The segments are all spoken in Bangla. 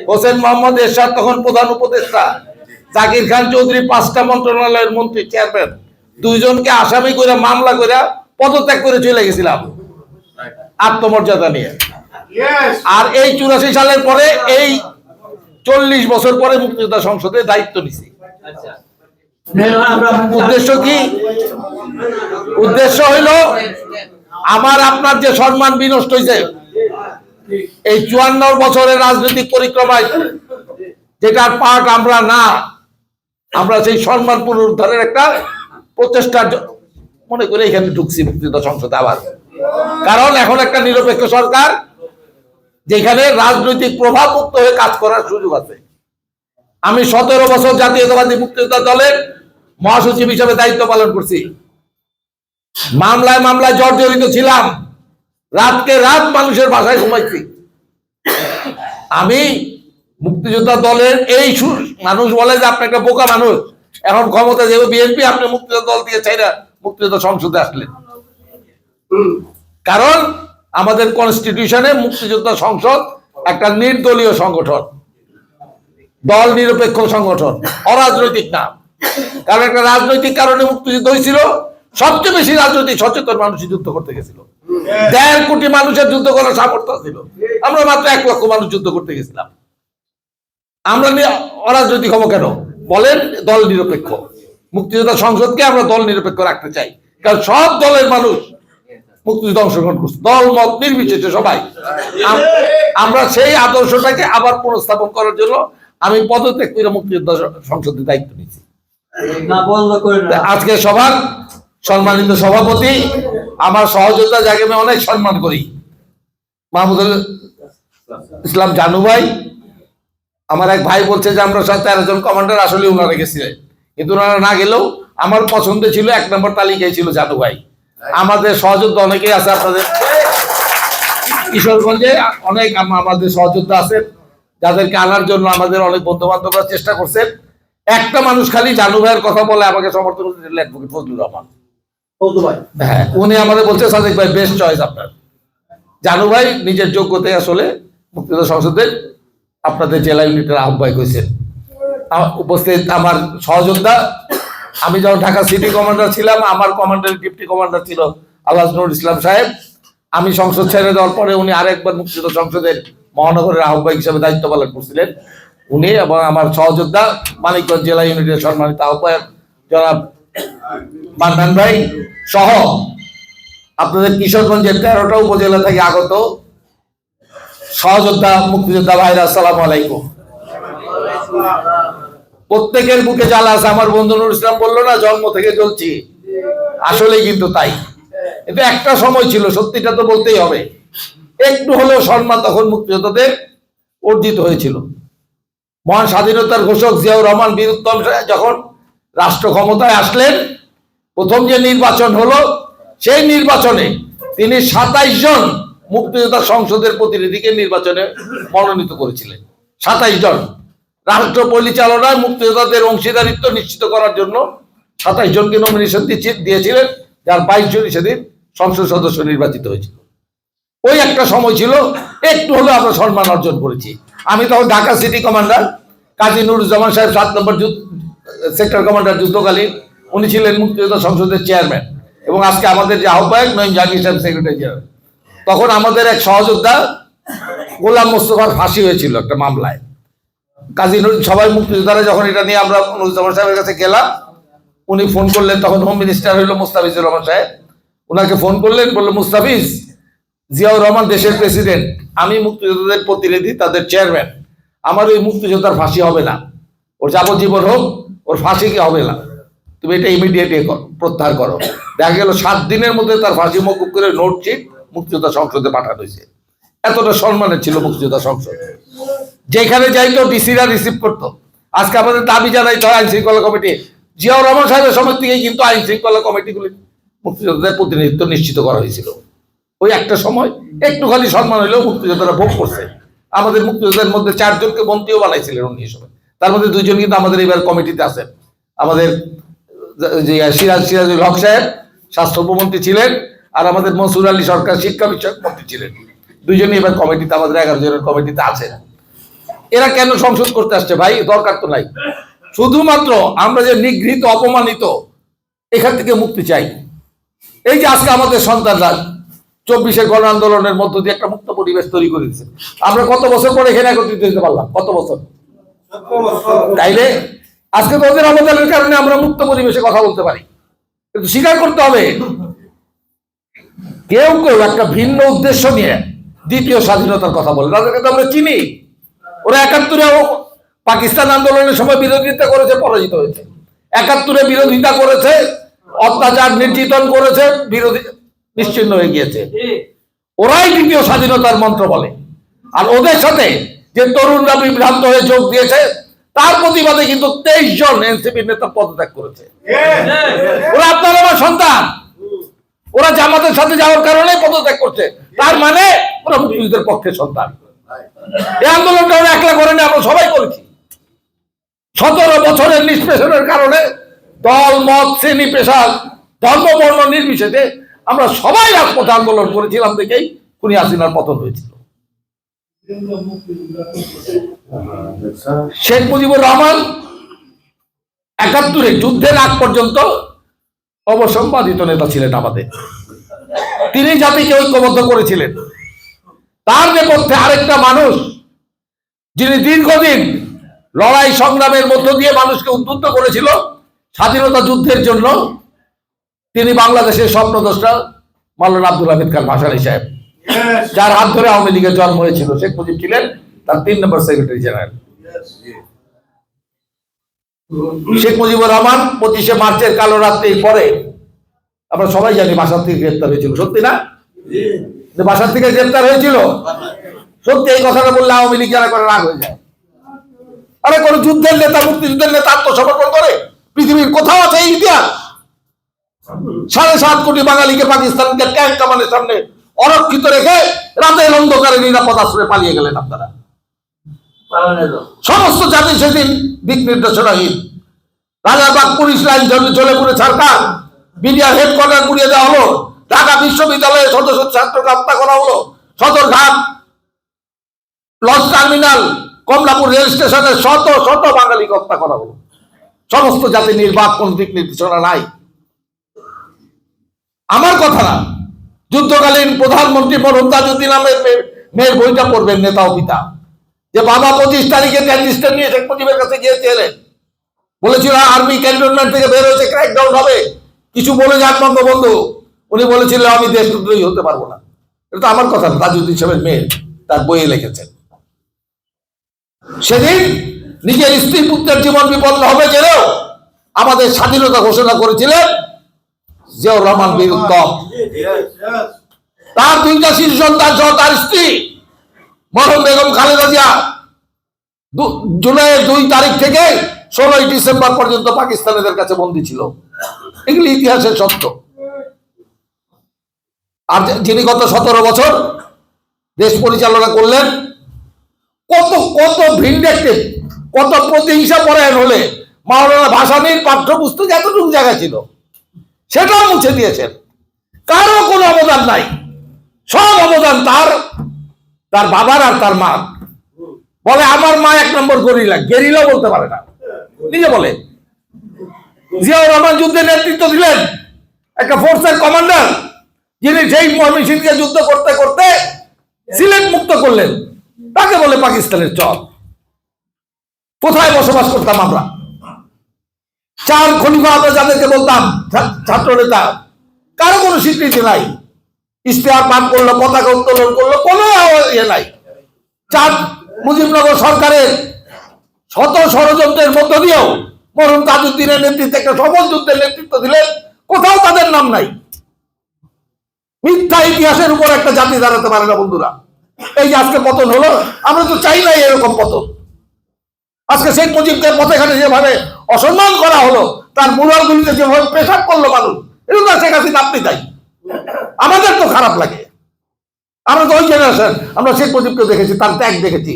হোসেন মোহাম্মদ এরশাদ তখন প্রধান উপদেষ্টা, জাকির খান চৌধুরী 5টা মন্ত্রণালয়ের মন্ত্রী চেয়ারম্যান, 2জনকে আসামি করে মামলা করে পদত্যাগ করে চলে গেছিলাম আত্মমর্যাদা নিয়ে। আর এই 84 সালের পরে এই 40 বছর পরে মুক্তিযোদ্ধা সংসদে দায়িত্ব নিছি। উদ্দেশ্য কি? উদ্দেশ্য হইল আমার আপনার যে সম্মান বিনষ্ট হয়েছে এই 54 বছরের রাজনৈতিক পরিক্রমায়, যেটার পার্ট আমরা না, আমরা সেই সম্মান পুনরুদ্ধারের একটা প্রচেষ্টা মনে করে এখানে ঢুকছি মুক্তিযোদ্ধা সংসদে আবার। কারণ এখন একটা নিরপেক্ষ সরকার, যেখানে রাজনৈতিক প্রভাব মুক্ত হয়ে কাজ করার সুযোগ আছে। আমি 17 বছর জাতীয়তাবাদী মুক্তিযোদ্ধা দলের মহাসচিব হিসেবে দায়িত্ব পালন করছি। মামলায় মামলায় জর্জরিত ছিলাম, রাতকে রাত মানুষের বাসায় ঘুমাইছি। আমি মুক্তিযোদ্ধা দলের এই মানুষ বলে যে আপনি একটা বোকা মানুষ, এখন ক্ষমতা যাবে বিএনপি, আপনি মুক্তিযোদ্ধা দল দিয়ে চাইরা মুক্তিযোদ্ধা সংসদে আসলেন। কারণ আমাদের কনস্টিটিউশনে মুক্তিযোদ্ধা সংসদ একটা নির্দলীয় সংগঠন, দল নিরপেক্ষ সংগঠন, অরাজনৈতিক না। কারণ একটা রাজনৈতিক কারণে মুক্তিযুদ্ধ হয়েছিল, সবচেয়ে বেশি রাজনৈতিক সচেতন মানুষই যুদ্ধ করতে গেছিল। 1.5 কোটি মানুষের যুদ্ধ করার সামর্থ্য ছিল, আমরা মাত্র 1 লক্ষ মানুষ যুদ্ধ করতে গেছিলাম। আমরা অরাজনৈতিক হবো কেন বলেন? দল নিরপেক্ষ। মুক্তিযোদ্ধা সংসদকে আমরা দল নিরপেক্ষ রাখতে চাই, কারণ সব দলের মানুষ মুক্তিযুদ্ধে অংশগ্রহণ করছে, দল মত নির্বিশেষে সবাই। আমরা সেই আদর্শটাকে আবার পুনঃস্থাপন করার জন্য আমি পদত্যাগ করে মুক্তিযোদ্ধা সংসদের দায়িত্ব নিয়েছি। আজকে সবার সম্মানিত সভাপতি, আমার সহযোদ্ধা, যাকে আমি অনেক সম্মান করি, মাহমুদুল ইসলাম জানু ভাই। আমার এক ভাই বলছে যে আমরা 13 জন কমান্ডার, আসলে ওনারা গেছিলেন, কিন্তু ওনারা না গেলেও আমার পছন্দ ছিল 1 নম্বর তালিকায় ছিল জানু ভাই। আমাদের সহযোদ্ধা অনেকেই আছে, আপনাদের কিশোরগঞ্জে অনেক আমাদের সহযোদ্ধা আছেন, যাদেরকে আনার জন্য আমাদের অনেক বন্ধু বান্ধবরা চেষ্টা করছেন। একটা মানুষ খালি জানু ভাইয়ের কথা বলে আমাকে সমর্থন করতে, অ্যাডভোকেট ফজলুর রহমান। হ্যাঁ, উনি আমাদের বলছে সাদিক ভাই বেস্ট চয়েস আপনার। জানু ভাই নিজের যোগ্যতায় আসলে মুক্তিযোদ্ধা সংসদের আপনাদের জেলা ইউনিটের আহ্বায়ক হয়েছেন। উপস্থিত আমার সহযোদ্ধা, আমি যখন ঢাকা সিটি কমান্ডার ছিলাম, আমার কমান্ডার ডিপটি কমান্ডার ছিল আলহাজ নুরুল ইসলাম সাহেব। আমি সংসদ ছেড়ে দেওয়ার পরে উনি আরেকবার মুক্তিযোদ্ধা সংসদের মহানগরের আহ্বায়ক হিসেবে দায়িত্ব পালন করছিলেন উনি, এবং আমার সহযোদ্ধা মানিকগঞ্জ জেলা ইউনিটের সম্মানিত আহ্বায়ক জনাব মান্নান ভাই সহ আপনাদের কিশোরগঞ্জের 13টা উপজেলা থেকে আগত সহযোদ্ধা মুক্তিযোদ্ধা ভাইরা, আসসালামু আলাইকুম। প্রত্যেকের বুকে জ্বালা আছে। আমার বন্ধু নুরুল ইসলাম বললো না, জন্ম থেকে জ্বলছি, আসলেই কিন্তু তাই। এটা একটা সময় ছিল, সত্যিটা তো বলতেই হবে। একটু হলেও সম্মান তখন মুক্তিযোদ্ধাদের অর্জিত হয়েছিল। মহান স্বাধীনতার ঘোষক জিয়াউর রহমান বীর উত্তম যখন রাষ্ট্র ক্ষমতায় আসলেন, প্রথম যে নির্বাচন হলো, সেই নির্বাচনে তিনি 27 জন মুক্তিযোদ্ধা সংসদের প্রতিনিধিকে নির্বাচনে মনোনীত করেছিলেন। 27 জন। রাষ্ট্র পরিচালনায় মুক্তিযোদ্ধাদের অংশীদারিত্ব নিশ্চিত করার জন্য 27 জনকে নমিনেশন দিয়েছিলেন, যার 22 জন সেদিন সংসদ সদস্য নির্বাচিত হয়েছিল। ওই একটা সময় ছিল, একটু হলেও আমরা সম্মান অর্জন করেছি। আমি তখন ঢাকা সিটি কমান্ডার, কাজী নুরুজ্জামান সাহেব 7 নম্বর সেক্টর কমান্ডার যুদ্ধকালীন, উনি ছিলেন মুক্তিযোদ্ধা সংসদের চেয়ারম্যান, এবং আজকে আমাদের যে আহ্বায়ক নঈম জাহাঙ্গীর সাহেব সেক্রেটারি জেনারেল। তখন আমাদের এক সহযোদ্ধা গোলাম মোস্তফার ফাঁসি হয়েছিল একটা মামলায়। কাজী সবাই মুক্তিযোদ্ধারা যখন এটা নিয়ে আমরা নুরুজ্জামান সাহেবের কাছে গেলাম, উনি ফোন করলেন, তখন হোম মিনিস্টার হইল মুস্তাফিজুর রহমান সাহেব। ওনাকে ফোন করলেন, বললো মুস্তাফিজ, জিয়াউর রহমান দেশের প্রেসিডেন্ট, আমি মুক্তিযোদ্ধাদের প্রতিনিধি, তাদের চেয়ারম্যান, আমার ওই মুক্তিযোদ্ধার ফাঁসি হবে না, ওর যাবজ্জীবন হোক, ওর ফাঁসি কি হবে না, তুমি এটা ইমিডিয়েট প্রত্যাহার করো। দেখা গেল 7 দিনের মধ্যে তার ফাঁসি মকুব করে নোটশিট মুক্তিযোদ্ধা সংসদে পাঠানো হয়েছে। এতটা সম্মানের ছিল মুক্তিযোদ্ধা সংসদ, যেখানে যাইতো ডিসিরা রিসিভ করতো। আজকে আমাদের দাবি জানাইতে হয় আইন শৃঙ্খলা কমিটি, জিয়াউর রহমান সাহেবের সময় থেকেই কিন্তু আইন শৃঙ্খলা কমিটিগুলি মুক্তিযোদ্ধাদের প্রতিনিধিত্ব নিশ্চিত করা হয়েছিল। ওই একটা সময় একটুখানি সম্মান হইলেও মুক্তিযোদ্ধারা ভোগ করছে। আমাদের মুক্তিযোদ্ধাদের মধ্যে 4 জনকে মন্ত্রীও বানাইছিলেন উনি এই সময়, তার মধ্যে 2 জন কিন্তু আমাদের এবার কমিটিতে আছেন। আমাদের সিরাজুল হক সাহেব স্বাস্থ্য উপমন্ত্রী ছিলেন, আর আমাদের মনসুর আলী সরকার শিক্ষা বিষয়ক মন্ত্রী ছিলেন। 2 জনই এবার কমিটিতে, আমাদের 11 জনের কমিটিতে আছেন। এরা কেন সংসদ করতে আসছে ভাই? দরকার তো নাই। শুধুমাত্র আমরা যে নিগৃহীত অপমানিত এখান থেকে মুক্তি চাই। এই যে আজকে আমাদের সন্তানরা 24-এর গণ আন্দোলনের মধ্য দিয়ে একটা মুক্ত পরিবেশ তৈরি করে দিচ্ছে, আমরা কত বছর পরে এখানে একত্রিত হতে পারলাম? কত বছর? তাইলে আজকে তো ওদের অবদানের কারণে আমরা মুক্ত পরিবেশে কথা বলতে পারি। কিন্তু স্বীকার করতে হবে, কেউ কেউ একটা ভিন্ন উদ্দেশ্য নিয়ে দ্বিতীয় স্বাধীনতার কথা বলে। তাদেরকে তো আমরা চিনি। ওরা 71-এ পাকিস্তান আন্দোলনের সময় বিরোধিতা করেছে, পরাজিত হয়েছে। 71-এ বিরোধিতা করেছে, অত্যাচার নির্যাতন করেছে, বিরোধী নিশ্চিহ্ন হয়ে গিয়েছে। ওরাই দ্বিতীয় স্বাধীনতার মন্ত্র বলে। আর ওদের সাথে যে তরুণরা বিভ্রান্ত হয়ে যোগ দিয়েছে, তার প্রতিবাদে কিন্তু 23 জন এনসিপির নেতা পদত্যাগ করেছে। ওরা আপনার আমার সন্তান, ওরা জামাতের সাথে যাওয়ার কারণে পদত্যাগ করছে। তার মানে ওরা মুক্তিযুদ্ধের পক্ষে সন্তান। এই আন্দোলনটা ওরা একলা করেনি, আমরা সবাই করেছি। 17 বছরের নিষ্পেষণের কারণে দল মত শ্রেণী পেশা ধর্ম বর্ণ নির্বিশেষে আমরা সবাই রাজপথে আন্দোলন করেছিলাম, দেখেই খুনি হাসিনার পতন হয়েছিল। শেখ মুজিবুর রহমান 71-এ যুদ্ধের আগ পর্যন্ত অবসম্পাদিত নেতা ছিলেন আমাদের। তিনি জাতিকে ঐক্যবদ্ধ করেছিলেন। তার নেপথ্যে আরেকটা মানুষ, যিনি দীর্ঘদিন লড়াই সংগ্রামের মধ্য দিয়ে মানুষকে উদ্বুদ্ধ করেছিল স্বাধীনতা যুদ্ধের জন্য, তিনি বাংলাদেশের স্বপ্নদ্রষ্টা মাওলানা আব্দুল হামিদ খান ভাসানী সাহেব, যার হাত ধরে আওয়ামী লীগের জন্ম হয়েছিল। শেখ মুজিব ছিলেন তার 3 নম্বর সেক্রেটারি জেনারেল। শেখ মুজিবুর রহমান 25শে মার্চের কালো রাত্রির পরে আমরা সবাই জানি বাসার থেকে গ্রেফতার হয়েছিল। সত্যি না? বাসার থেকে গ্রেফতার হয়েছিল। সত্যি এই কথাটা বললে আওয়ামী লীগ যারা করে রাগ হয়ে যায়। আরে কোন যুদ্ধের নেতা, মুক্তিযুদ্ধের নেতা আত্মসমর্পণ করে পৃথিবীর কোথাও আছে এই ইতিহাস? 7.5 কোটি বাঙালিকে পাকিস্তানকে ট্যাঙ্ক কামানের সামনে অরক্ষিত রেখে রাতের অন্ধকারে নিরাপদ আশ্রয়ে পালিয়ে গেলেন আপনারা। সমস্ত জাতি সেদিন দিক নির্দেশনাহীন। রাজারবাগ পুলিশ লাইন জ্বলে পুড়ে ছাড়খার, বিডিআর হেডকোয়ার্টার পুড়িয়ে দেওয়া হলো, ঢাকা বিশ্ববিদ্যালয়ে শত শত ছাত্রকে হত্যা করা হলো, Sadarghat, launch terminal, Kamalapur rail স্টেশনে শত শত বাঙালিকে হত্যা করা হলো। সমস্ত জাতি নির্বাক, কোন দিক নির্দেশনা নাই। আমার কথা না, যুদ্ধকালীন প্রধানমন্ত্রী মরহুম তাজউদ্দিন আহমেদ মেয়ের বইটা পড়বেন, নেতা ও পিতা, যে বাবা 25 তারিখে ক্যান্ডিস্টার নিয়ে শেখ মুজিবের কাছে গিয়েছিলেন, বলেছিল আর্মি ক্যান্টনমেন্ট থেকে বের হয়েছে, ক্র্যাকডাউন হবে, কিছু বলে যান বঙ্গবন্ধু। উনি বলেছিলেন আমি দেশদ্রোহী হতে পারবো না। এটা তো আমার কথা না, তাজউদ্দিন সাহেবের মেয়ে তার বইয়ে লিখেছেন। সেদিন নিজের স্ত্রী পুত্রের জীবন বিপন্ন হবে জেনেও আমাদের স্বাধীনতা ঘোষণা করেছিলেন জিয়াউর রহমান বীর উত্তম। তার 2টা শিশু সন্তান সহ তার স্ত্রী মরহুম বেগম খালেদা জিয়া জুলাইয়ের 2 তারিখ থেকে 16 ডিসেম্বর পর্যন্ত পাকিস্তানিদের কাছে বন্দী ছিল। এগুলি ইতিহাসের সত্য। আর যিনি গত 17 বছর দেশ পরিচালনা করলেন, কত কত ভিন্ডেক্টিভ, কত প্রতিহিংসা পরায়ণ হলে মাওলানা ভাসানীর পাঠ্যপুস্তক এতটুকু জায়গা ছিল সেটাও মুছে দিয়েছেন। কারো কোনো অবদান নাই, সব অবদান তার বাবার আর তার মা। বলে আমার মা 1 নম্বর গেরিলা, গেরিলাও বলতে পারে না, নিজে বলে। জিয়াউর রহমান যুদ্ধে নেতৃত্ব দিলেন, একটা ফোর্সের কমান্ডার, যিনি সেই ময়মনসিংহকে যুদ্ধ করতে করতে সিলেট মুক্ত করলেন, তাকে বলে পাকিস্তানের চর। কোথায় বসবাস করতাম আমরা? 4 খলিফা আমরা যাদেরকে বলতাম ছাত্র নেতা, কারো কোনো স্বীকৃতি নাই। ইশতেহার পাঠ করলো, পতাকা উত্তোলন করলো, কোনো ইয়ে নাই। মুজিবনগর সরকারের শত ষড়যন্ত্রের মধ্য দিয়েও মরহুম তাজউদ্দিনের নেতৃত্বে একটা সফল যুদ্ধের নেতৃত্ব দিলেন, কোথাও তাদের নাম নাই। মিথ্যা ইতিহাসের উপর একটা জাতি দাঁড়াতে পারে না বন্ধুরা। এই যে আজকে পতন হলো, আমরা তো চাই না এরকম পতন। আজকে শেখ মুজিবকে পথে ঘাটে যেভাবে অসম্মান করা হলো, তার মুরালগুলিতে যেভাবে পেশাব করলো মানুষ, এটা তো শেখ হাসিনা আপনি তাই। আমাদের তো খারাপ লাগে। আমরা তো ওই জেনারেশন, আমরা শেখ মুজিবকে দেখেছি, তার ত্যাগ দেখেছি,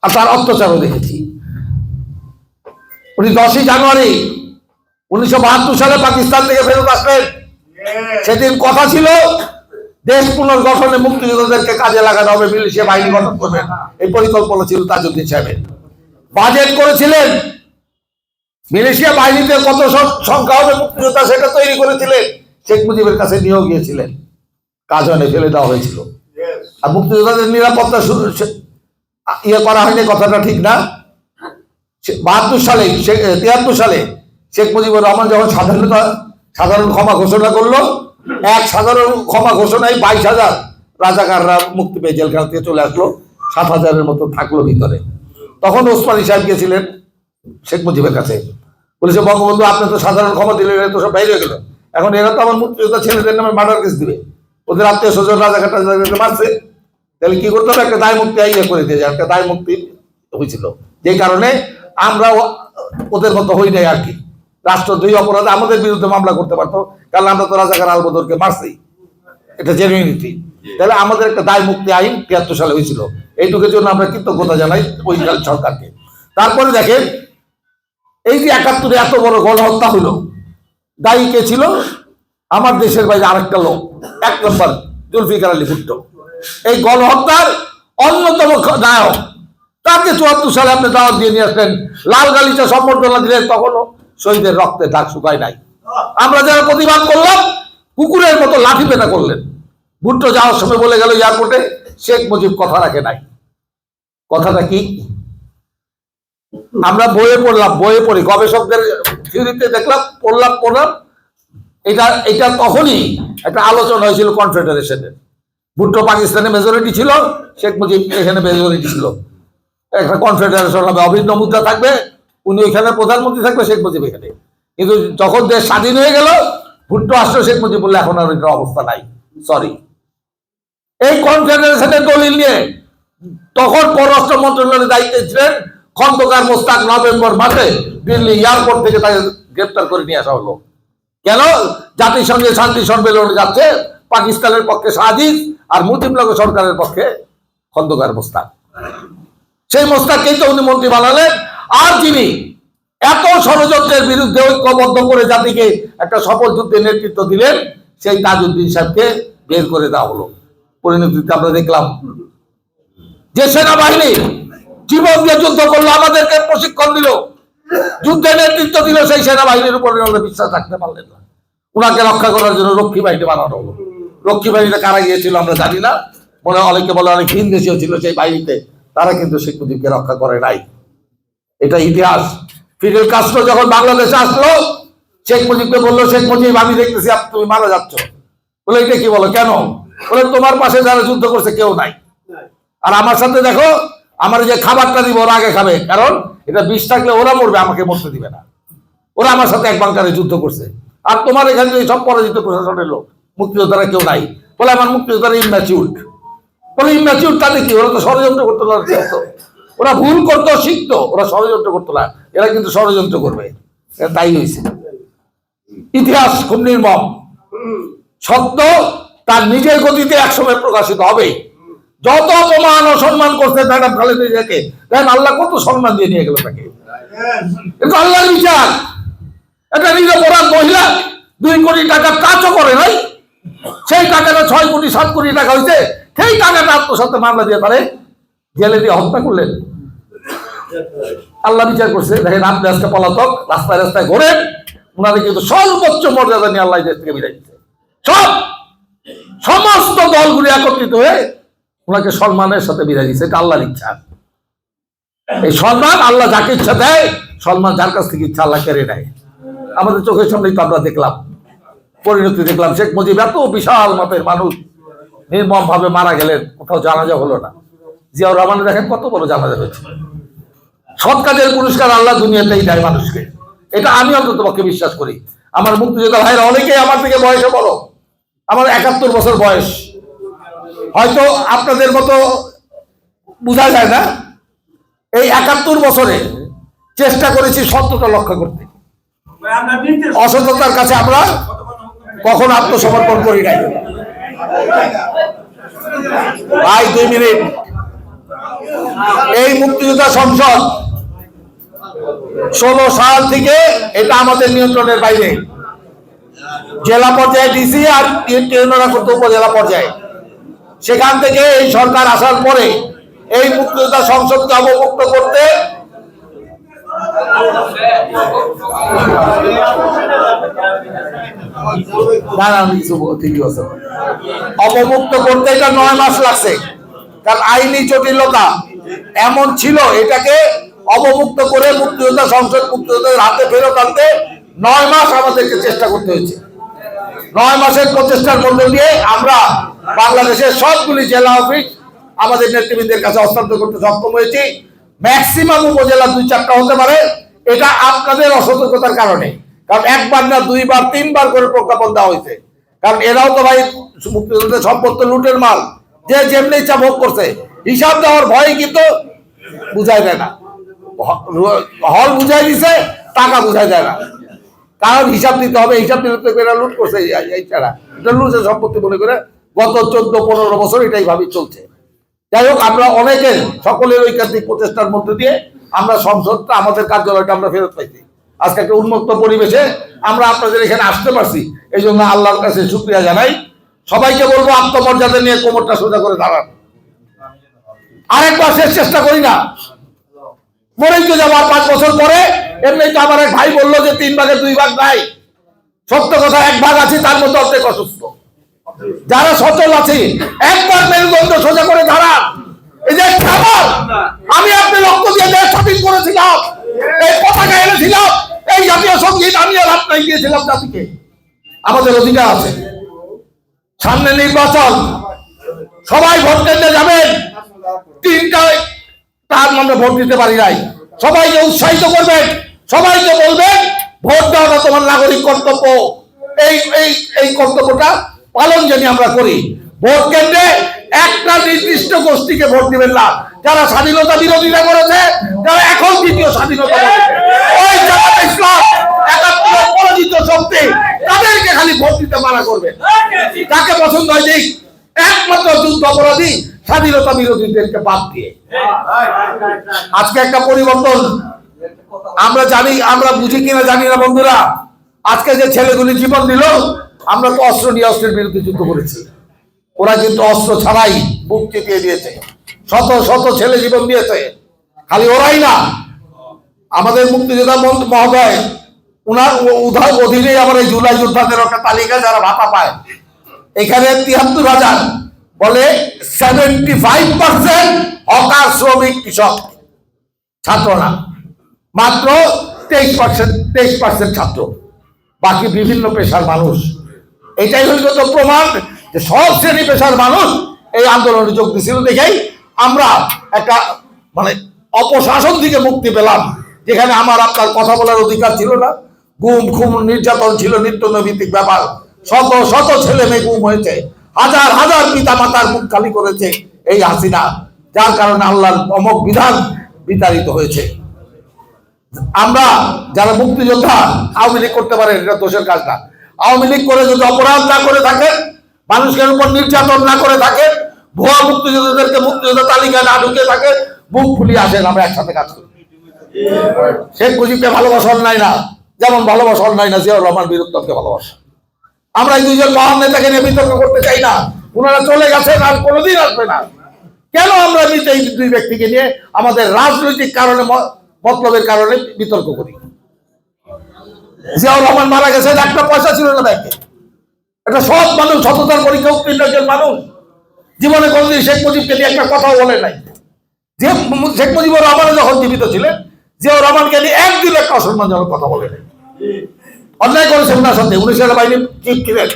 আর তার অত্যাচারও দেখেছি। উনি 10ই জানুয়ারি 1972 সালে পাকিস্তান থেকে ফেরত আসলেন। সেদিন কথা ছিল দেশ পুনর্গঠনে মুক্তিযোদ্ধাদেরকে কাজে লাগানো হবে, মিলিশিয়া বাহিনী গঠন করবেন, এই পরিকল্পনা ছিল তাজউদ্দিন সাহেবের। বাজেট করেছিলেন, মিলিশিয়া বাহিনীতে কত সংখ্যা হবে মুক্তিযোদ্ধা সেটা তৈরি করেছিলেন, শেখ মুজিবের কাছে নিয়েও গিয়েছিলেন, কাজ হয়নি, ফেলে দেওয়া হয়েছিল। আর মুক্তিযোদ্ধাদের নিরাপত্তা ইয়ে করা হয়নি, কথাটা ঠিক না। 72 সালে 73 সালে শেখ মুজিবুর রহমান যখন সাধারণ ক্ষমা ঘোষণা করলো, এক সাধারণ ক্ষমা ঘোষণায় 22,000 রাজাকাররা মুক্তি পেয়ে জেলখানা থেকে চলে আসলো, 7,000-এর মতো থাকলো ভিতরে। তখন ওসমানী সাহেব গিয়েছিলেন শেখ মুজিবের কাছে, বলেছে বঙ্গবন্ধু আপনি তো সাধারণ ক্ষমা দিলেন, তো সব বাইরে গেল, এখন এরা তো আমার মুক্তিযোদ্ধা ছেলেদের নামে মার্ডার কেস দিবে, ওদের আত্মীয় স্বজন রাজাকারটা মারছে, তাহলে কি করতে হবে, একটা দায় মুক্তি ইয়ে করে দিয়ে যায়, একটা দায় মুক্তি হয়েছিল, যে কারণে আমরা ওদের মতো হই নাই আর কি। রাষ্ট্রদ্রোহী অপরাধে আমাদের বিরুদ্ধে মামলা করতে পারতো, কারণ আমরা তো রাজাকার আলবদরকে মারছি, এটা জেনুইনিটি। তাহলে আমাদের একটা দায় মুক্তি আইন 73 সালে হয়েছিল, এইটুকুর জন্য আমরা কৃতজ্ঞতা জানাই ওই সরকারকে। তারপরে দেখেন এই যে 71-এ এত বড় গণহত্যা হলো, দায়ী কে ছিল? আমার দেশের বাইরে আরেকটা লোক, 1 নম্বর জুলফিকার আলী ভুট্টো, এই গণহত্যার অন্যতম নায়ক। তাকে 74 সালে আপনি দাওয়াত দিয়ে নিয়ে আসলেন, লাল গালিচা সম্বর্ধনা দিলেন, তখনও শহীদের রক্তে দাগ শুকায় নাই। আমরা যারা প্রতিবাদ করলাম কুকুরের মতো লাঠি পেটা করলেন। ভুট্টো যাওয়ার সময় বলে গেল এয়ারপোর্টে, শেখ মুজিব কথা রাখে নাই। কথাটা কি? আমরা বইয়ে পড়লাম, বইয়ে পড়ি, গবেষকদের থিওরিতে দেখলাম, পড়লাম। এটা তখনই একটা আলোচনা হয়েছিল কনফেডারেশনের। ভুট্টো পাকিস্তানে মেজরিটি ছিল, শেখ মুজিব এখানে মেজরিটি ছিল, একটা কনফেডারেশন হবে, অভিন্ন মুদ্রা থাকবে, উনি ওইখানে প্রধানমন্ত্রী থাকবে, শেখ মুজিব এখানে। কিন্তু যখন দেশ স্বাধীন হয়ে গেল, ভুট্টো আসলো, শেখ মুজিব বললে এখন আর ওইটার অবস্থা নাই, সরি। এই কনফেডারেশনের দলিল নিয়ে তখন পররাষ্ট্র মন্ত্রণালয়ের দায়িত্বে ছিলেন খন্দকার মোস্তাক। নভেম্বর মাসে দিল্লি এয়ারপোর্ট থেকে তাকে গ্রেপ্তার করে নিয়ে আসা হলো। কেন? জাতিসংঘে শান্তি সম্মেলনে যাচ্ছে, পাকিস্তানের পক্ষে সাজিদ আর মুজিবনগর সরকারের পক্ষে খন্দকার মোস্তাক। সেই মোস্তাককেই তো উনি মন্ত্রী বানালেন। আর যিনি এত ষড়যন্ত্রের বিরুদ্ধে ঐক্যবদ্ধ করে জাতিকে একটা সফল যুদ্ধের নেতৃত্ব দিলেন, সেই তাজউদ্দিন সাহেবকে বের করে দেওয়া হলো। পরিণতিতে আমরা দেখলাম যে সেনাবাহিনী জীবন দিয়ে যুদ্ধ করলো, আমাদেরকে প্রশিক্ষণ দিল, যুদ্ধের নেতৃত্ব দিল, সেই সেনাবাহিনীর উপরে আমরা বিশ্বাস রাখতে পারলেন না। ওনাকে রক্ষা করার জন্য রক্ষী বাহিনী বানানো হলো। রক্ষী বাহিনীটা কারা গিয়েছিল আমরা জানি না, মনে অনেকে বলে অনেক ভিন দেশীয় ছিল সেই বাহিনীতে, তারা কিন্তু শেখ মুজিবকে রক্ষা করে নাই, এটা ইতিহাস। ফিদেল কাস্ট্রো যখন বাংলাদেশে আসলো, শেখ মুজিবকে বললো, শেখ মুজিব আমি দেখতেছি তুমি মারা যাচ্ছ। বলে এটা কি বলো, কেন? বলে তোমার পাশে যারা যুদ্ধ করছে কেউ নাই, আর আমার সাথে দেখো, আমার যে খাবারটা দিব ওরা আগে খাবে, কারণ এটা বিষ থাকলে ওরা মরবে, আমাকে মরতে দিবে না। ওরা আমার সাথে এক বাংকারে যুদ্ধ করছে, আর তোমার এখানে সব পরাজিত প্রশাসনের লোক, মুক্তিযোদ্ধারা কেউ নাই। বলে আমার মুক্তিযোদ্ধারা ইম্যাচিউরড। বলে ইম্যাচিউরড তাদের কি? ওরা তো ষড়যন্ত্র করতে শিখতো, ওরা ভুল করতো শিখতো, ওরা ষড়যন্ত্র করতো না, এরা কিন্তু ষড়যন্ত্র করবে। তাই হয়েছে। ইতিহাস খুব নির্মম, সত্য তার নিজের গতিতে একসময় প্রকাশিত হবে। যত অপমান অসম্মান করছে ম্যাডাম খালেদা জিয়াকে, দেখেন আল্লাহ কত সম্মান দিয়ে নিয়ে গেল তাকে। এটা আল্লাহর বিচার। একটা নিরপরাধ মহিলা 2 কোটি টাকা কাজও করে নাই, সেই টাকাটা 6 কোটি 7 কোটি টাকা হয়েছে, সেই টাকাটা আত্মসাতে মামলা দিয়ে পারে জেলে দিয়ে হত্যা করলেন। আল্লাহ বিচার করছে। দেখেন আপনি আজকে পলাতক, রাস্তায় রাস্তায় ঘোরেন, ওনাদের কিন্তু সর্বোচ্চ মর্যাদা নিয়ে আল্লাহ দেশ থেকে বিদায় দিচ্ছে। সমস্ত দলগুলি একত্রিত হয়ে ওনাকে সম্মানের সাথে বিদায় দিচ্ছে, এটা আল্লাহর ইচ্ছা। এই সম্মান আল্লাহ যাকে ইচ্ছা দেয়, সম্মান যার কাছ থেকে ইচ্ছা আল্লাহ কেড়ে নেয়। আমাদের চোখের সামনেই তো আমরা দেখলাম, পরিণতি দেখলাম। শেখ মুজিব এত বিশাল মাপের মানুষ নির্মম ভাবে মারা গেলেন, কোথাও জানাজা হলো না। জিয়াউর রহমান দেখেন কত বড় জানাজা হয়েছে। সৎ কাজের পুরস্কার আল্লাহ দুনিয়াতেই দেয় মানুষকে, এটা আমি অন্তত পক্ষে বিশ্বাস করি। আমার মুক্তিযোদ্ধা ভাইরা অনেকেই আমার থেকে বয়সে বড়, আমার 71 বছর বয়স, হয়তো আপনাদের মতো বোঝা যায় না। এই 71 বছরে চেষ্টা করেছি সত্যতা রক্ষা করতে, অসততার কাছে আমরা কখনো আত্মসমর্পণ করি নাই। ভাই 2 মিনিট। এই মুক্তিযোদ্ধা সংসদ 16 সাল থেকে এটা আমাদের নিয়ন্ত্রণের বাইরে। জেলা পর্যায়ে ডিসি আর টিউনরা করতো উপজেলা পর্যায়ে। সেখান থেকে এই সরকার আসার পরে এই মুক্তিযোদ্ধা সংসদকে অবমুক্ত করতে অবমুক্ত করতে এটা 9 মাস লাগছে। কারণ আইনি জটিলতা এমন ছিল, এটাকে অবমুক্ত করে মুক্তিযোদ্ধা সংসদ মুক্তিযোদ্ধাদের হাতে ফেরত আনতে 9 মাস আমাদেরকে চেষ্টা করতে হয়েছে। 9 মাসের প্রচেষ্টার মধ্যে দিয়ে আমরা বাংলাদেশের সবগুলি জেলা অফিস আমাদের নেতৃবৃন্দের কাছে হস্তান্তর করতে সক্ষম হয়েছি। ম্যাক্সিমাম উপজেলা 2-4টা হতে পারে, এটা আপনাদের অসতর্কতার কারণে। কারণ একবার না 2বার 3বার করে প্রজ্ঞাপন দেওয়া হয়েছে। কারণ এরাও তো ভাই মুক্তিযোদ্ধাদের সম্পত্তি লুটের মাল, যে যেমনি ইচ্ছা ভোগ করছে। হিসাব দেওয়ার ভয় কিন্তু বুঝাই দেয় না, হল বুঝাই দিছে, টাকা বুঝাই দেয় না। কারণ হিসাব দিতে হবে, হিসাব দিতে এরা লুট করছে, এই ছাড়া এটা লুটের সম্পত্তি মনে করে গত 14-15 বছর এটাই ভাবে চলছে। যাই হোক, আমরা অনেকের সকলের ঐকান্তিক প্রচেষ্টার মধ্যে দিয়ে আমরা সংসদটা আমাদের কার্যালয়টা আমরা ফেরত পাইছি। আজকে একটা উন্মুক্ত পরিবেশে আমরা আপনাদের এখানে আসতে পারছি, এই জন্য আল্লাহর কাছে শুকরিয়া জানাই। সবাইকে বলবো আত্মমর্যাদা নিয়ে কোমরটা সোজা করে দাঁড়ান। আরেকবার শেষ চেষ্টা করি না, মরেই তো যাবো 5 বছর পরে। এমনি তো আমার এক ভাই বললো যে 3 ভাগের 2 ভাগ নাই। সত্য কথা, 1 ভাগ আছে, তার মধ্যে অর্ধেক অসুস্থ। যারা সচল আছে একবার মেরুদণ্ড সোজা করে দাঁড়ান। এই যে খাবার আমি আপনি রক্ত দিয়ে দেশ স্বাধীন করেছিলাম, এই পতাকা এনেছিলাম, এই জাতীয় সঙ্গীত আমি আর আপনাই দিয়েছিলাম জাতিকে। আমাদের অধিকার আছে। সামনে নির্বাচন, সবাই ভোট কেন্দ্রে যাবেন। 3টায় তার মধ্যে ভোট দিতে পারি নাই। সবাইকে উৎসাহিত করবেন, সবাইকে বলবেন ভোট দেওয়াটা তোমার নাগরিক কর্তব্য। এই কর্তব্যটা পালন জানি আমরা করি। ভোট কেন্দ্রে একটা নির্দিষ্ট গোষ্ঠীকে ভোট দিবেন না। যারা স্বাধীনতা বিরোধিতা করেছে, যারা এখন দ্বিতীয় স্বাধীনতা ওই জামাত ইসলাম 71 পরাজিত শক্তি, তাদেরকে খালি ভোট দিতে মানা করবেন। যাকে পছন্দ হয় দিক, একমাত্র যুদ্ধ অপরাধী স্বাধীনতা বিরোধীদেরকে বাদ দিয়ে। আজকে একটা পরিবর্তন আমরা জানি, আমরা বুঝি কিনা জানি না বন্ধুরা। আজকে যে ছেলেগুলি জীবন দিল, আমরা তো অস্ত্র নিয়ে অস্ত্রের বিরুদ্ধে যুদ্ধ করেছি। ওরা কিন্তু অস্ত্র ছাড়াই বুক চিতিয়ে দিয়েছে, শত শত ছেলে জীবন দিয়েছে। খালি ওরাই না, আমাদের মুক্তিযোদ্ধা মহোদয় উনার অধীনে আমার এই জুলাই যোদ্ধাদের একটা তালিকা যারা ভাতা পায়। এখানে 73,000 বলে 75% হকার, শ্রমিক, কৃষক, ছাত্র না, মাত্র 23% ছাত্র, বাকি বিভিন্ন পেশার মানুষ। এটাই হইল তো প্রমাণ যে সব শ্রেণী পেশার মানুষ এই আন্দোলনে যোগ দিয়েছিল। দেখেই আমরা একটা মানে অপশাসন থেকে মুক্তি পেলাম, যেখানে আমার আপনার কথা বলার অধিকার ছিল না। গুম খুম নির্যাতন ছিল নিত্য নৈমিত্তিক ব্যাপার। শত শত ছেলে মেয়ে গুম হয়েছে, হাজার হাজার পিতা মাতার মুখ খালি করেছে এই হাসিনা, যার কারণে আল্লাহর অমোঘ বিধান বিতাড়িত হয়েছে। আমরা যারা মুক্তিযোদ্ধা আওয়ামী লীগ করতে পারে, এটা দোষের কাজ না। আওয়ামী লীগ করে যদি অপরাধ না করে থাকেন, মানুষের উপর নির্যাতন না করে থাকেন, ভুয়া মুক্তিযোদ্ধাদেরকে মুক্তিযোদ্ধা তালিকায় না ঢুকে থাকেন, বুক ফুলিয়ে আসেন, আমরা একসাথে কাজ করি। শেখ মুজিবকে ভালোবাসা অন্যায় না, যেমন ভালোবাসা অন্যায় না জিয়াউর রহমান বীরুত্তমকে ভালোবাসা। আমরা এই 2জন মহান নেতাকে নিয়ে বিতর্ক করতে চাই না। ওনারা চলে গেছেন, আর কোনোদিন আসবে না। কেন আমরা এই 2 ব্যক্তিকে নিয়ে আমাদের রাজনৈতিক কারণে, মতলবের কারণে বিতর্ক করি? জিয়াউর রহমান মারা গেছেন, একটা পয়সা ছিল না ব্যাংকে। একটা সৎ মানুষ, সততার পরীক্ষা উত্তীর্ণ একজন মানুষ, জীবনে কোনোদিন শেখ মুজিবকে নিয়ে একটা কথাও বলে নাই। যে শেখ মুজিবুর রহমান যখন জীবিত ছিলেন, জিয়াউর রহমানকে নিয়ে একদিন একটা অসম্মানজনক কথা বলে নাই। অন্যায় করেছেন ওনার সাথে। উনি সেনাবাহিনীর চিফ ছিলেন,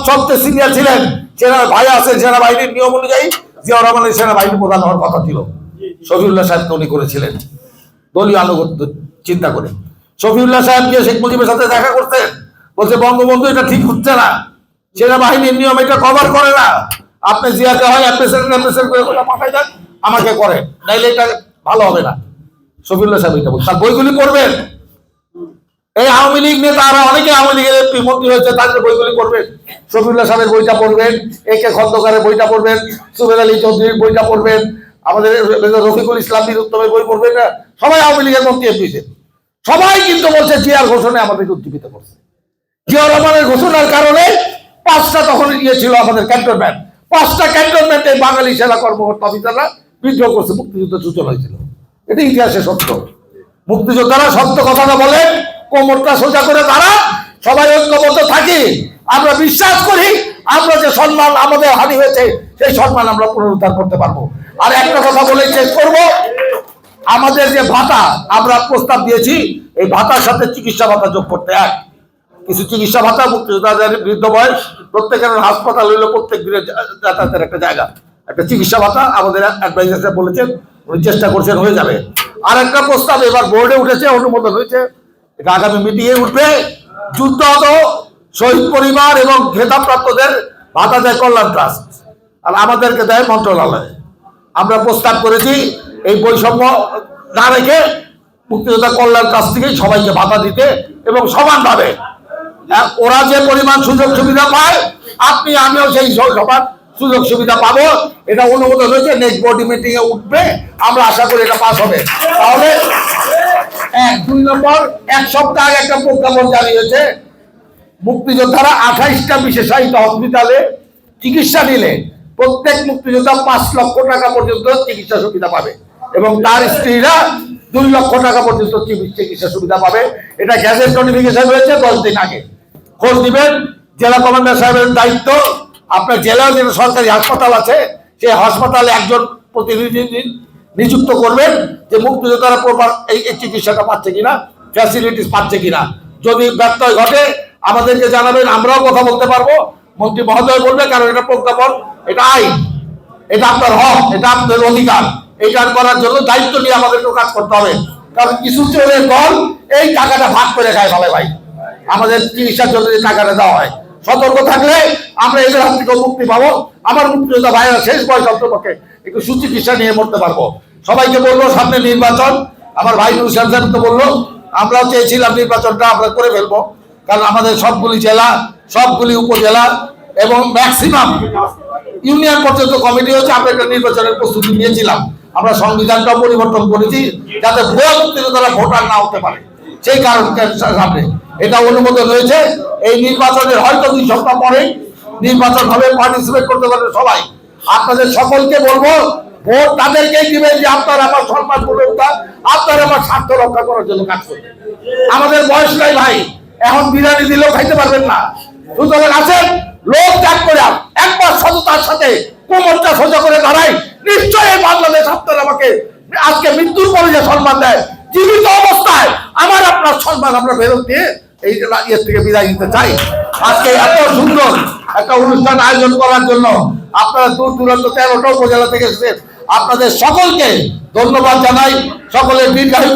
সবচেয়ে সিনিয়র ছিলেন। সেনা ভাই আছেন, সেনাবাহিনীর নিয়ম অনুযায়ী জিয়াউর রহমানের সেনাবাহিনী প্রধান হওয়ার কথা ছিল। শফিউল্লাহ সাহেবকে উনি করেছিলেন দলীয় আনুগত্য চিন্তা করে। শফিউল্লাহ সাহেব গিয়ে শেখ মুজিবের সাথে দেখা করতেন, বলছে বঙ্গবন্ধু এটা ঠিক হচ্ছে না, সেনাবাহিনীর নিয়ম এটা কভার করে না, আপনি জিয়াকে হয় অ্যাপ্রেসেন্ট করে পাঠাই দেন, আমাকে করে, নাইলে এটা ভালো হবে না। শফিউল্লাহ সাহেব এটা বলছেন। তার বইগুলি পড়বেন। এই আওয়ামী লীগ নেতারা অনেকে আওয়ামী লীগের এমপি মন্ত্রী হয়েছে, তাদের বইগুলি পড়বেন। শফিউল্লাহ সাহেবের বইটা পড়বেন, একে খন্দকারের বইটা পড়বেন, সুবেদ আলী চৌধুরীর বইটা পড়বেন, আমাদের রফিকুল ইসলাম বীরুত্তমের বই পড়বেন না। সবাই আওয়ামী লীগের মন্ত্রী এমপি, সবাই কিন্তু বলছে জিয়ার ঘোষণায় আমাদেরকে উজ্জীবিত করছে। জিয়া রহমানের ঘোষণার কারণে 5টা তখন ছিল আমাদের ক্যান্টনমেন্ট, 5টা ক্যান্টনমেন্টে বাঙালি সেনা কর্মকর্তা অফিসাররা বিদ্রোহ করছে, মুক্তিযুদ্ধ সূচনা হয়েছিল। এটা ইতিহাসে সত্য। মুক্তিযোদ্ধারা সত্য কথাটা বলেন, কোমরটা সোজা করে দাঁড়ান, সবাই ঐক্যবদ্ধ থাকি। আমরা বিশ্বাস করি আমরা যে সম্মান আমাদের হানি হয়েছে সেই সম্মান আমরা পুনরুদ্ধার করতে পারবো। আর একটা কথা বলে শেষ করব, আমাদের যে ভাতা আমরা প্রস্তাব দিয়েছি, এই ভাতার সাথে চিকিৎসা ভাতা যোগ করতে। কিছু চিকিৎসা ভাতা মুক্তিযোদ্ধাদের বৃদ্ধ বয়স, প্রত্যেকের হাসপাতাল হইলো প্রত্যেক দিনের যাতায়াতের একটা জায়গা, একটা চিকিৎসা ভাতা আমাদের অ্যাডভাইজার বলেছেন, উনি চেষ্টা করছেন, হয়ে যাবে। আর একটা প্রস্তাব এবার বোর্ডে উঠেছে, অনুমোদন হয়েছে, এটা আগামী মিটিংয়ে উঠবে। যুদ্ধাহত শহীদ পরিবার এবং খেতাবপ্রাপ্তদের ভাতা দেয় কল্যাণ ট্রাস্ট, আর আমাদেরকে দেয় মন্ত্রণালয়। আমরা প্রস্তাব করেছি এই বৈষম্য না রেখে মুক্তিযোদ্ধা কল্যাণ ট্রাস্ট থেকেই সবাইকে ভাতা দিতে এবং সমানভাবে। ওরা যে পরিমাণ সুযোগ সুবিধা পায়, আপনি আমিও সেই সমান সুযোগ সুবিধা পাবো। এটা অনুমোদন হয়েছে, নেক্সট বডি মিটিং এ উঠবে, আমরা আশা করি এটা পাস হবে। তাহলে 2 নম্বর, 1 সপ্তাহ আগে একটা প্রজ্ঞাপন জারি হয়েছে, মুক্তিযোদ্ধারা 28টা বিশেষায়িত হসপিটালে চিকিৎসা নিলে প্রত্যেক মুক্তিযোদ্ধা 5 লক্ষ টাকা পর্যন্ত চিকিৎসা সুবিধা পাবে এবং তার স্ত্রীরা 2 লক্ষ টাকা পর্যন্ত চিকিৎসা সুবিধা পাবে। এটা গ্যাজেট নোটিফিকেশন হয়েছে 10 দিন আগে। খোঁজ দিবেন, জেলা কমান্ডার সাহেবের দায়িত্ব। আপনার জেলায় যে সরকারি হাসপাতাল আছে, সেই হাসপাতালে একজন প্রতিনিধি নিযুক্ত করবেন যে মুক্তিযোদ্ধারা প্রপার এই চিকিৎসাটা পাচ্ছে কিনা, ফ্যাসিলিটিস পাচ্ছে কিনা। যদি ব্যত্যয় ঘটে আমাদেরকে জানাবেন, আমরাও কথা বলতে পারবো, মন্ত্রী মহোদয় বলবে, কারণ এটা প্রজ্ঞাপন, এটা আইন, এটা আপনার হক, এটা আপনাদের অধিকার। এইটা করার জন্য দায়িত্ব নিয়ে আমাদেরকে কাজ করতে হবে। কারণ কিছু চোরের দল এই টাকাটা ভাগ করে খায় ফেলে ভাই, আমাদের চিকিৎসার জন্য যে টাকাটা দেওয়া হয়। সতর্ক থাকলে আমরা এদের হাত থেকে মুক্তি পাবো। আমার মুক্তিযোদ্ধা ভাইয়েরা শেষ বয়স অন্তপক্ষে একটু সুচিকিৎসা নিয়ে মরতে পারবো। সবাইকে বলবো, সামনে নির্বাচন, আমার ভাই নুর সাহেব তো বললো, আমরাও চেয়েছিলাম নির্বাচনটা আমরা করে ফেলবো, কারণ আমাদের সবগুলি জেলা, সবগুলি উপজেলা এবং ম্যাক্সিমাম ইউনিয়ন পর্যন্ত কমিটি হচ্ছে। আমরা একটা নির্বাচনের প্রস্তুতি নিয়েছিলাম, আমরা সংবিধানটা পরিবর্তন করেছি যাতে ভুয়া মুক্তিযোদ্ধারা ভোটার না হতে পারে, সেই কারণে সামনে এটা অনুমোদন হয়েছে। এই নির্বাচনের হয়তো 2 সপ্তাহ পরে নির্বাচন হবে, পার্টিসিপেট করতে পারবে সবাই। আপনাদের সকলকে বলবো, ভোট তাদেরকেই দিবেন যে আপনার আমার সম্মান করে উঠান, আপনার আমার স্বার্থ রক্ষা করার জন্য কাজ করবে। আমাদের বয়স নাই ভাই, এখন বিরিয়ানি দিলেও খাইতে পারবেন না। সুতরাং আছেন, লোক ত্যাগ করে একবার সততার সাথে কোমরটা সোজা করে দাঁড়াই, নিশ্চয়ই বাংলাদেশ আপনার আমাকে আজকে মৃত্যুর পরে যে সম্মান দেয়, জীবিত অবস্থায় আমার আপনার সম্মান আমরা ফেরত দিয়ে এই ইয়ে থেকে বিদায় নিতে চাই। আজকে এত সুন্দর একটা অনুষ্ঠান আয়োজন করার জন্য আপনারা দূর দূরান্ত 13টা উপজেলা থেকে এসেছেন, আপনাদের সকলকে ধন্যবাদ জানাই। সকলের দীর্ঘায়ু